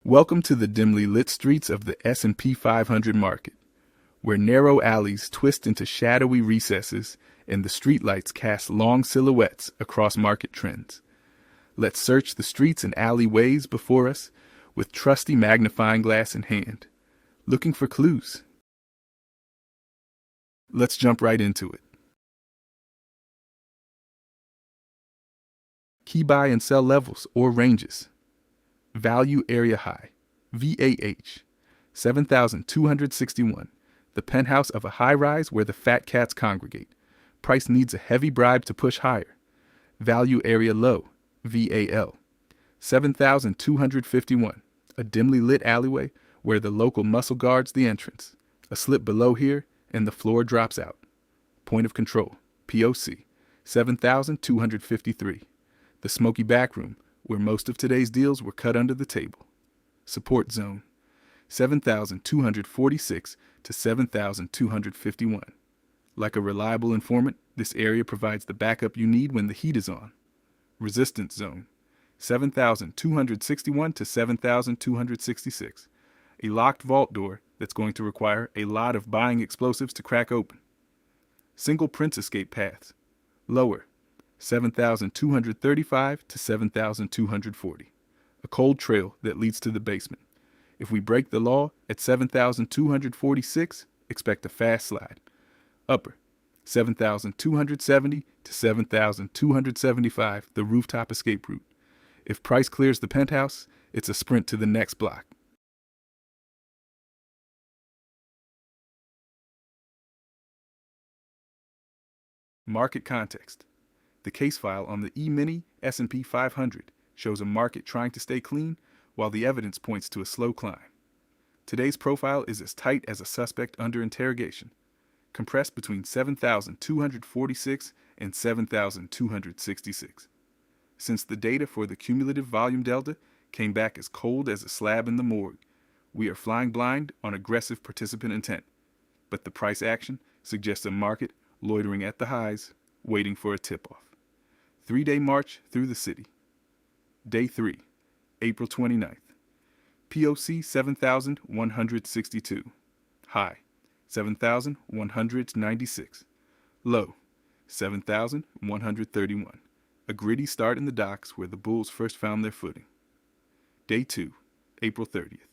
Welcome to the dimly lit streets of the S&P 500 market, where narrow alleys twist into shadowy recesses and the streetlights cast long silhouettes across market trends. Let's search the streets and alleyways before us with trusty magnifying glass in hand, looking for clues. Let's jump right into it. Key buy and sell levels or ranges. Value area high, VAH, 7,261, the penthouse of a high-rise where the fat cats congregate. Price needs a heavy bribe to push higher. Value area low, VAL, 7,251, a dimly lit alleyway where the local muscle guards the entrance. A slip below here and the floor drops out. Point of control, POC, 7,253, the smoky backroom where most of today's deals were cut under the table. Support zone, 7,246 to 7,251. Like a reliable informant, this area provides the backup you need when the heat is on. Resistance zone, 7,261 to 7,266. A locked vault door that's going to require a lot of buying explosives to crack open. Single prince escape paths, lower, 7,235 to 7,240. A cold trail that leads to the basement. If we break the law at 7,246, expect a fast slide. Upper, 7,270 to 7,275, the rooftop escape route. If price clears the penthouse, it's a sprint to the next block. Market context. The case file on the E-mini S&P 500 shows a market trying to stay clean while the evidence points to a slow climb. Today's profile is as tight as a suspect under interrogation, compressed between 7,246 and 7,266. Since the data for the cumulative volume delta came back as cold as a slab in the morgue, we are flying blind on aggressive participant intent. But the price action suggests a market loitering at the highs, waiting for a tip-off. 3-day march through the city. Day 3, April 29th. POC 7,162. High, 7,196. Low, 7,131. A gritty start in the docks where the bulls first found their footing. Day 2, April 30th.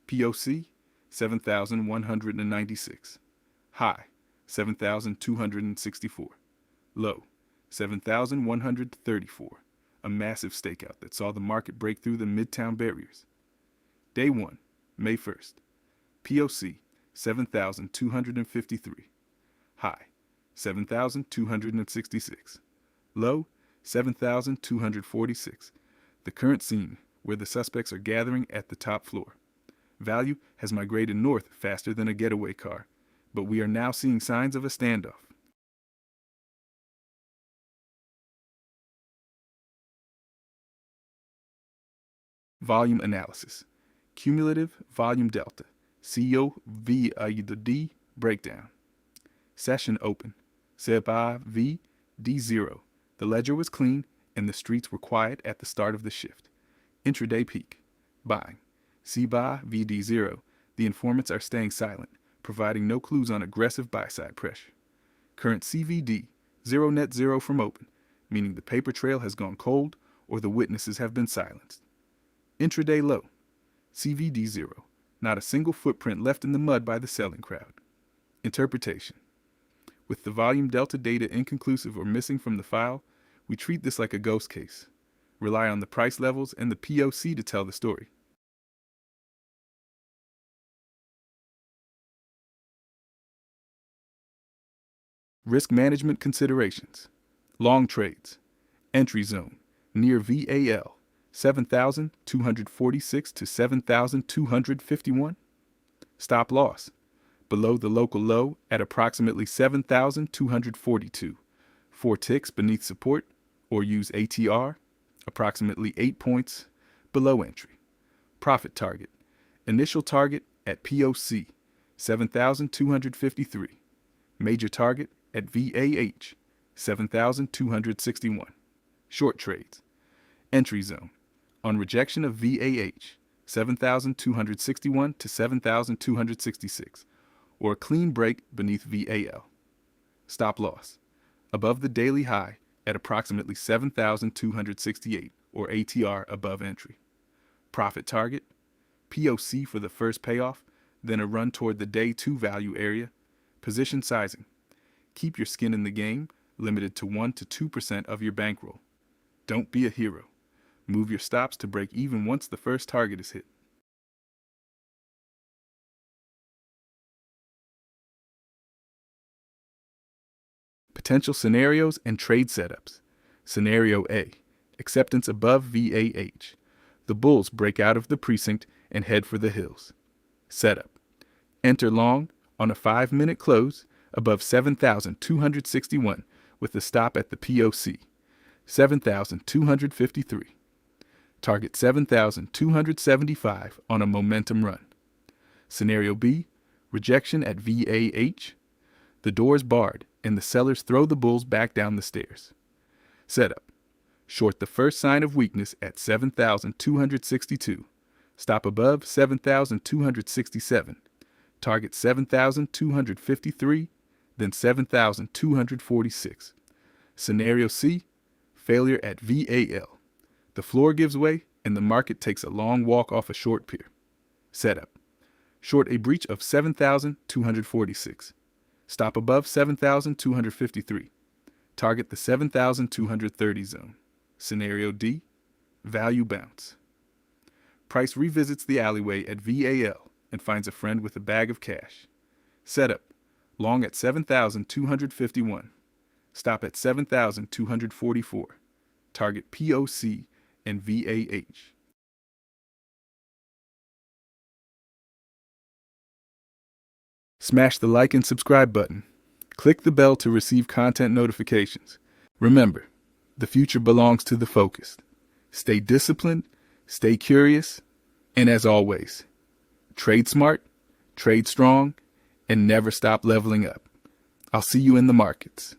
POC 7,196. High, 7,264. Low, 7,134, a massive stakeout that saw the market break through the midtown barriers. Day 1, May 1st. POC 7,253. High, 7,266. Low, 7,246. The current scene where the suspects are gathering at the top floor. Value has migrated north faster than a getaway car, but we are now seeing signs of a standoff. Volume analysis. Cumulative volume delta. COVD breakdown. Session open. CBA V D0. The ledger was clean and the streets were quiet at the start of the shift. Intraday peak. Buying. CBA VD0. The informants are staying silent, providing no clues on aggressive buy-side pressure. Current CVD. Zero net zero from open, meaning the paper trail has gone cold or the witnesses have been silenced. Intraday low, CVD 0, not a single footprint left in the mud by the selling crowd. Interpretation. With the volume delta data inconclusive or missing from the file, we treat this like a ghost case. Rely on the price levels and the POC to tell the story. Risk management considerations. Long trades. Entry zone, near VAL. 7,246 to 7,251. Stop loss, below the local low at approximately 7,242. 4 ticks beneath support, or use ATR, approximately 8 points below entry. Profit target, initial target at POC, 7,253. Major target at VAH, 7,261. Short trades. Entry zone. On rejection of VAH, 7,261 to 7,266, or a clean break beneath VAL. Stop loss above the daily high at approximately 7,268, or ATR above entry. Profit target, POC for the first payoff, then a run toward the day 2 value area. Position sizing, keep your skin in the game, limited to 1 to 2% of your bankroll. Don't be a hero. Move your stops to break even once the first target is hit. Potential scenarios and trade setups. Scenario A, acceptance above VAH. The bulls break out of the precinct and head for the hills. Setup, enter long on a 5-minute close above 7,261 with the stop at the POC, 7,253. Target 7,275 on a momentum run. Scenario B, rejection at VAH. The door is barred and the sellers throw the bulls back down the stairs. Setup, short the first sign of weakness at 7,262. Stop above 7,267. Target 7,253, then 7,246. Scenario C, failure at VAL. The floor gives way and the market takes a long walk off a short pier. Setup, short a breach of 7,246. Stop above 7,253. Target the 7,230 zone. Scenario D, value bounce. Price revisits the alleyway at VAL and finds a friend with a bag of cash. Setup, long at 7,251. Stop at 7,244. Target POC and VAH. Smash the like and subscribe button. Click the bell to receive content notifications. Remember, the future belongs to the focused. Stay disciplined, stay curious, and as always, trade smart, trade strong, and never stop leveling up. I'll see you in the markets.